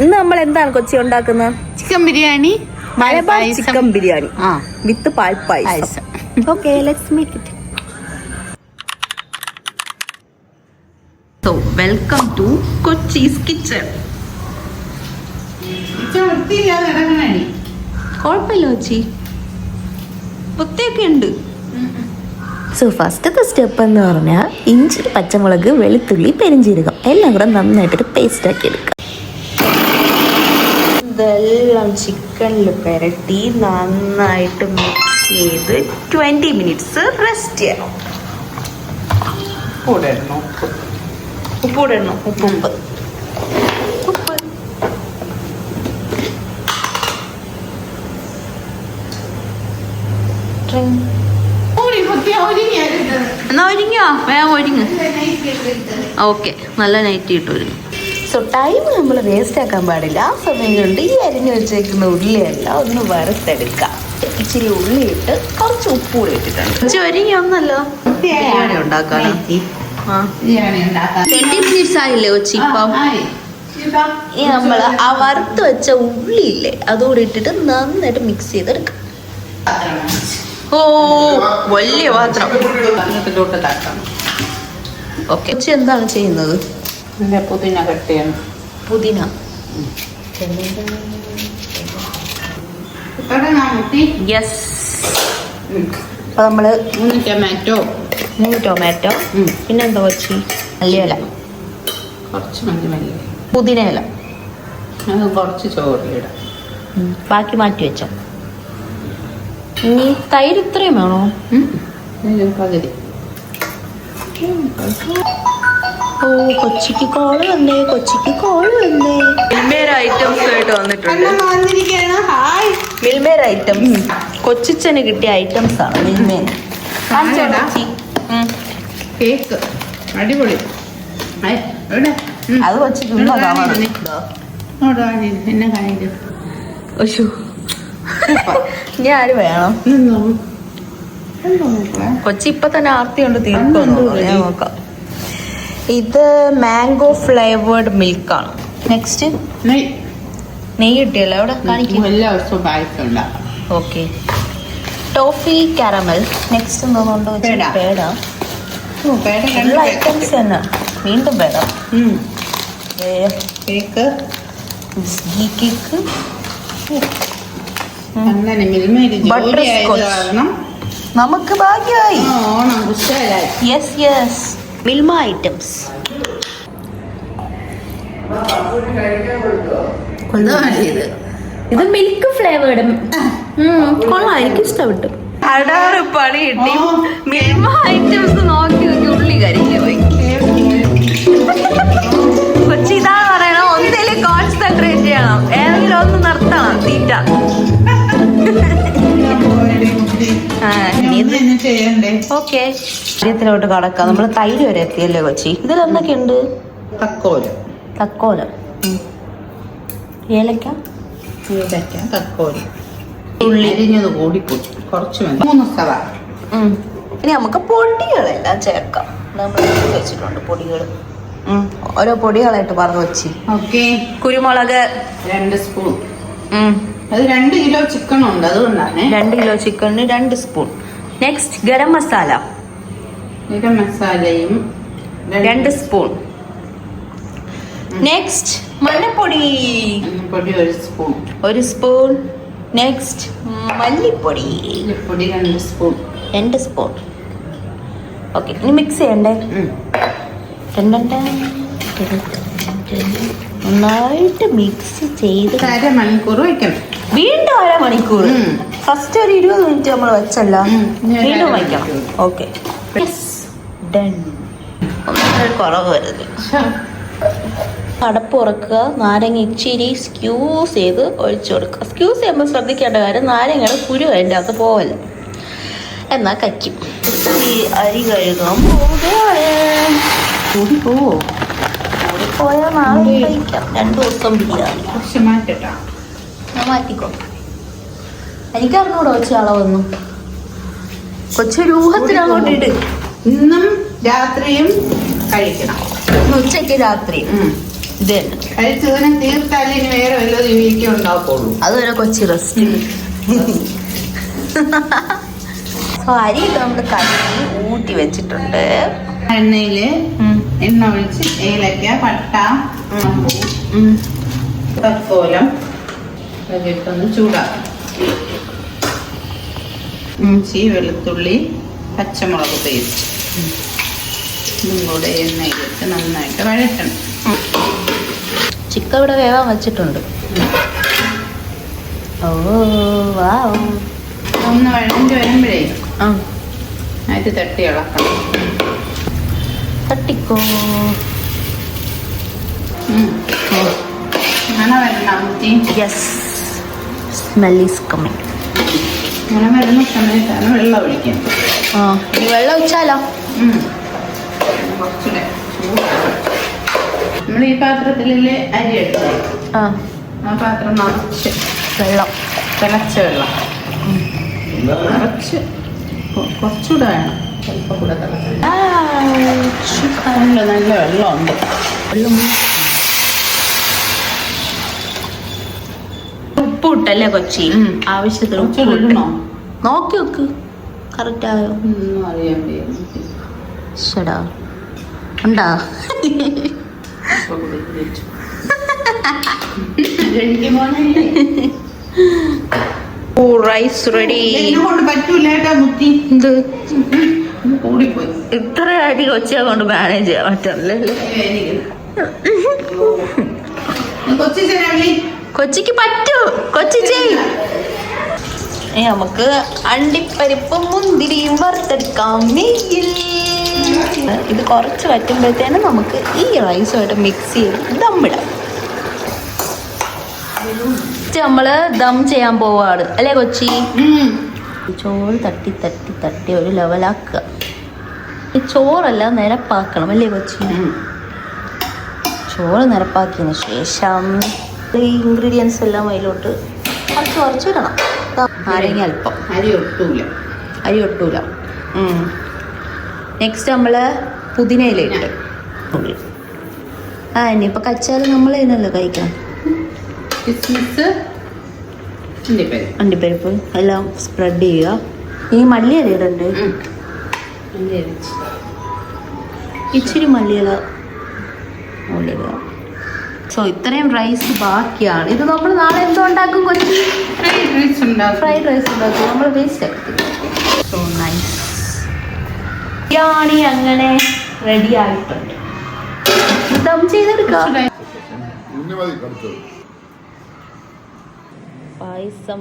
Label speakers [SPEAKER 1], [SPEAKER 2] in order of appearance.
[SPEAKER 1] ഇന്ന് നമ്മൾ എന്താണ് കൊച്ചി ഉണ്ടാക്കുന്നത്?
[SPEAKER 2] Chicken biryani,
[SPEAKER 1] Malabar chicken biryani with പാൽ പായസം. Okay, let's make it. So welcome to Kochi's kitchen. കുഴപ്പമില്ല കൊച്ചി, വൃത്തിയൊക്കെ ഉണ്ട്. സോ ഫസ്റ്റത്തെ സ്റ്റെപ്പ് എന്ന് പറഞ്ഞാൽ ഇഞ്ചി, പച്ചമുളക്, വെളുത്തുള്ളി, പെരിഞ്ചീരകം എല്ലാം കൂടെ നന്നായിട്ടൊരു പേസ്റ്റ് ആക്കി എടുക്കുക. ഇതെല്ലാം ചിക്കനിൽ പുരട്ടി നന്നായിട്ട് മിക്സ് ചെയ്ത് 20 മിനിറ്റ്സ് റെസ്റ്റ് ചെയ്യണം. ഉപ്പ് ഇടണം. ഉപ്പ് എന്നാ ഒരുങ്ങിയോ? വേഗം ഒരുങ്ങ്. ഓക്കെ, നല്ല നൈറ്റ് ഇട്ട് ഒരുങ്ങും. സോ ടൈം നമ്മൾ വേസ്റ്റ് ആക്കാൻ പാടില്ല. ആ സമയം കൊണ്ട് ഈ അരിഞ്ഞു വെച്ചേക്കുന്ന ഉള്ളിയെല്ലാം ഒന്ന് വറുത്തെടുക്കാം. ഇച്ചിരി ഉള്ളി ഇട്ട് കുറച്ച് ഉപ്പ് കൂടി ഇട്ടിട്ടുണ്ട്. ഒരുങ്ങി ഒന്നല്ലോ ബിരിയാണി ഉണ്ടാക്കാനോ? 20 മിനിറ്റ്സ് ആയില്ലേ കൊച്ചി? ഇപ്പം ഈ നമ്മൾ ആ വറുത്ത് വെച്ച ഉള്ളിയില്ലേ അതുകൂടി ഇട്ടിട്ട് നന്നായിട്ട് മിക്സ് ചെയ്തെടുക്കാം. ഓ, വലിയ പാത്രം. ഓക്കെ, കൊച്ചി എന്താണ് ചെയ്യുന്നത്?
[SPEAKER 2] പുതിന കട്ട് ചെയ്യണം.
[SPEAKER 1] പുതിന യെസ്. അപ്പൊ നമ്മള് 3 ടൊമാറ്റോ പിന്നെന്താ കൊച്ചി? മല്ലിയില,
[SPEAKER 2] കുറച്ച് മല്ലി,
[SPEAKER 1] പുതിന ഇല,
[SPEAKER 2] കുറച്ച് ചോറിലിടാം.
[SPEAKER 1] ബാക്കി മാറ്റി വെച്ചോ. ഇനി തൈര് ഇത്രയും വേണോ?
[SPEAKER 2] പകുതി.
[SPEAKER 1] ഓ, കൊച്ചിക്ക് കോള് വന്നേ. മിൽമേർ ഐറ്റംസ് ആയിട്ട് വന്നിട്ടുണ്ട്. മിൽമേർ ഐറ്റംസ് കൊച്ചിച്ചന് കിട്ടിയ ഐറ്റംസ് ആണ് മിൽമേർ.
[SPEAKER 2] കേക്ക് അടിപൊളി.
[SPEAKER 1] അത് കൊച്ചി ഇനി ആര് വേണം? കൊച്ചി ഇപ്പൊ തന്നെ ആർത്തി കൊണ്ട് തീർക്കുന്നു. ഞാൻ നോക്കാം. ഇത് മാംഗോ ഫ്ലേവേർഡ് മിൽക്കാണ്. നെക്സ്റ്റ് നെയ്യ് കിട്ടിയല്ലോ അവിടെ കാണിക്കും.
[SPEAKER 2] എല്ലാ ദിവസവും പായസം ഉണ്ടാക്കാം.
[SPEAKER 1] Okay, toffee caramel. നെക്സ്റ്റ് എന്തോന്നുണ്ടോ? പേട. എല്ലാ ഐറ്റംസ് തന്നെ. വീണ്ടും peda.
[SPEAKER 2] Cake,
[SPEAKER 1] cake,
[SPEAKER 2] butterscotch.
[SPEAKER 1] നമുക്ക് ഭാഗ്യമായി.
[SPEAKER 2] Onam
[SPEAKER 1] yes yes. Milma items. ഇത് മിൽക്ക് ഫ്ലേവേർഡ്. കൊള്ളാം, എനിക്ക് ഇഷ്ടപ്പെട്ടു. അടാറ് പണി കിട്ടി. മിൽമ ഐറ്റംസ് നോക്കി ഉള്ളി കരിഞ്ഞു പോയി. കൊച്ചി ഇതാണ് പറയണം, ഒന്നിലും കോൺസെൻട്രേറ്റ് ചെയ്യണം, ഏതെങ്കിലും ഒന്ന് നിർത്തണം തീറ്റ. ഓക്കെ, കാര്യത്തിലോട്ട് കടക്കാം. നമ്മൾ തൈര് വരെ എത്തിയല്ലേ കൊച്ചി? ഇതിലെന്തൊക്കെ ഉണ്ട്? തക്കോലം, ഏലക്ക,
[SPEAKER 2] തക്കോലം, ഉള്ളി അരിഞ്ഞത് കൂടിപ്പോയി, കുറച്ച് 3 സവാള.
[SPEAKER 1] ഇനി നമുക്ക് പൊടികളെല്ലാം ചേർക്കാം. നമ്മൾ വെച്ചിട്ടുണ്ട് പൊടികൾ. ഓരോ പൊടികളായിട്ട് പറഞ്ഞു വെച്ചി.
[SPEAKER 2] ഓക്കെ,
[SPEAKER 1] കുരുമുളക്
[SPEAKER 2] 2 സ്പൂൺ. അത് 2 കിലോ ചിക്കൻ ഉണ്ട്, അതുകൊണ്ടാണ്
[SPEAKER 1] 2 കിലോ ചിക്കണിന് 2 സ്പൂൺ. നെക്സ്റ്റ് ഗരം മസാലയും 2 സ്പൂൺ. നെക്സ്റ്റ് മഞ്ഞപ്പൊടി 1 സ്പൂൺ. നെക്സ്റ്റ് മല്ലിപ്പൊടി 2 സ്പൂൺ. ഓക്കെ, ഇനി മിക്സ് ചെയ്യണ്ടേ? നന്നായിട്ട് മിക്സ് ചെയ്ത്
[SPEAKER 2] അരമണിക്കൂർ വയ്ക്കണം.
[SPEAKER 1] വീണ്ടും അരമണിക്കൂർ. ഫസ്റ്റ് ഒരു 20 മിനിറ്റ് നമ്മൾ വെച്ചല്ല, വീണ്ടും വയ്ക്കണം. ഓക്കെ, കുറവ് വരുന്നത്. അടപ്പ് ഉറക്കുക. നാരങ്ങ ഇച്ചിരി സ്ക്യൂസ് ചെയ്ത് ഒഴിച്ചു കൊടുക്കുക. സ്ക്യൂസ് ചെയ്യുമ്പോൾ ശ്രദ്ധിക്കേണ്ട കാര്യം നാരങ്ങയുടെ കുരു അതിൻ്റെ അകത്ത് പോവല്ല, എന്നാ കയ്ക്കും. ഈ അരി കഴുകാൻ കൂടിപ്പോയാൽ നാളെ കഴിക്കാം. 2 ദിവസം ബിരിയാണി. മാറ്റിക്കോ. എനിക്കറിഞ്ഞൂടെ കൊച്ചി അളവൊന്നും. കൊച്ചു രൂഹത്തിനങ്ങോട്ട് ഇട്.
[SPEAKER 2] ഇന്നും രാത്രിയും കഴിക്കണം.
[SPEAKER 1] ഉച്ചയ്ക്ക് രാത്രി ഇത് തന്നെ
[SPEAKER 2] കഴിച്ചതിനെ തീർത്താലേ ഇനി ഗ്രേവിയൊക്കെ ഉണ്ടാക്കുള്ളൂ.
[SPEAKER 1] അതുവരെ കൊച്ചി റെസ്റ്റ്. സോ അരിയൊക്കെ നമ്മൾ കഴുകി ഊട്ടി വെച്ചിട്ടുണ്ട്.
[SPEAKER 2] എണ്ണയില് എണ്ണ ഒഴിച്ച് ഏലക്ക, പട്ട, തക്കോലം അതൊക്കെ ഇട്ടൊന്ന് ചൂടാക്കും. ഇഞ്ചി, വെളുത്തുള്ളി, പച്ചമുളക് പേസ്റ്റ് ഇതും കൂടെ എണ്ണയിലിട്ട് നന്നായിട്ട് വഴറ്റണം.
[SPEAKER 1] ചിക്കൻ ഇവിടെ വേവാൻ വെച്ചിട്ടുണ്ട്. ഓ വാവ്.
[SPEAKER 2] ഒന്ന് വഴഞ്ഞ് വരുമ്പോഴേ അതിൽ തട്ടി ഇളക്കണം.
[SPEAKER 1] തട്ടിക്കോ.
[SPEAKER 2] അങ്ങനെ വരണം കുട്ടി.
[SPEAKER 1] Yes, smell is coming.
[SPEAKER 2] അങ്ങനെ വരുന്ന സമയത്താണ് വെള്ളം ഒഴിക്കാം.
[SPEAKER 1] ഇനി വെള്ളം ഒഴിച്ചാലോ?
[SPEAKER 2] കുറച്ചുകൂടെ നമ്മൾ ഈ പാത്രത്തിലെ അരി എടുത്ത് ആ പാത്രം നിറച്ച്
[SPEAKER 1] വെള്ളം,
[SPEAKER 2] തിളച്ച വെള്ളം നിറച്ച് കുറച്ചുകൂടെ വേണം. ചിലപ്പോൾ കൂടെ തിളച്ച നല്ല വെള്ളമുണ്ട്.
[SPEAKER 1] ഉപ്പ് ഇട്ടല്ലേ കൊച്ചി? ആവശ്യത്തിന് ഉപ്പ് ഇടണോ? നോക്കി നോക്ക്, കറക്റ്റ് ആയോ?
[SPEAKER 2] ഒന്നും അറിയാൻ
[SPEAKER 1] ശടാ ഉണ്ടാ. Rice ready.
[SPEAKER 2] കൊണ്ട് പറ്റൂല കേട്ടാ മുത്തി.
[SPEAKER 1] എന്ത്
[SPEAKER 2] കൂടിപ്പോയി.
[SPEAKER 1] ഇത്ര അടി കൊച്ചിയെ കൊണ്ട് മാനേജ് ചെയ്യാൻ പറ്റല്ലേ? കൊച്ചിക്ക് പറ്റൂ, കൊച്ചി ചെയ്. നമുക്ക് അണ്ടിപ്പരിപ്പും മുന്തിരിയും വറുത്തെടുക്കാം നെയ്യിൽ. ഇത് കുറച്ച് വറ്റുമ്പോഴത്തേനും നമുക്ക് ഈ റൈസുമായിട്ട് മിക്സ് ചെയ്ത് ദമ്മിടാം. നമ്മള് ദം ചെയ്യാൻ പോവാണ് അല്ലേ കൊച്ചി? ചോറ് തട്ടി തട്ടി തട്ടി ഒരു ലെവലാക്കുക. ഈ ചോറല്ല നിരപ്പാക്കണം അല്ലേ കൊച്ചി? ചോറ് നിരപ്പാക്കിയതിന് ശേഷം ഈ ഇൻഗ്രീഡിയൻസ് എല്ലാം അതിലോട്ട് കുറച്ചിടണം. നാരങ്ങ അല്പം.
[SPEAKER 2] അരി ഒട്ടൂല.
[SPEAKER 1] അരി ഒട്ടൂല. നെക്സ്റ്റ് നമ്മള് പുതിനയിലിട്ട് ഇനിയിപ്പോൾ കച്ചാൽ നമ്മൾ ഇതിനല്ലോ കഴിക്കണം.
[SPEAKER 2] കിസ്മിസ്,
[SPEAKER 1] അണ്ടിപ്പരിപ്പ് എല്ലാം സ്പ്രെഡ് ചെയ്യുക. ഈ മല്ലിയില ഇടണ്ട്. ഇച്ചിരി മല്ലിയില ഇടുക. സോ ഇത്രയും റൈസ് ബാക്കിയാണ്. ഇത് നമ്മൾ നാളെ എന്തോ ഉണ്ടാക്കും കൊച്ചി? ഫ്രൈഡ് റൈസ് ഉണ്ടാക്കും. നമ്മൾ വേസ്റ്റ് ആക്കത്തില്ല. So nice. ബിരിയാണി അങ്ങനെ റെഡി ആയിട്ടുണ്ട്. ദം ചെയ്തെടുക്കാം. പായസം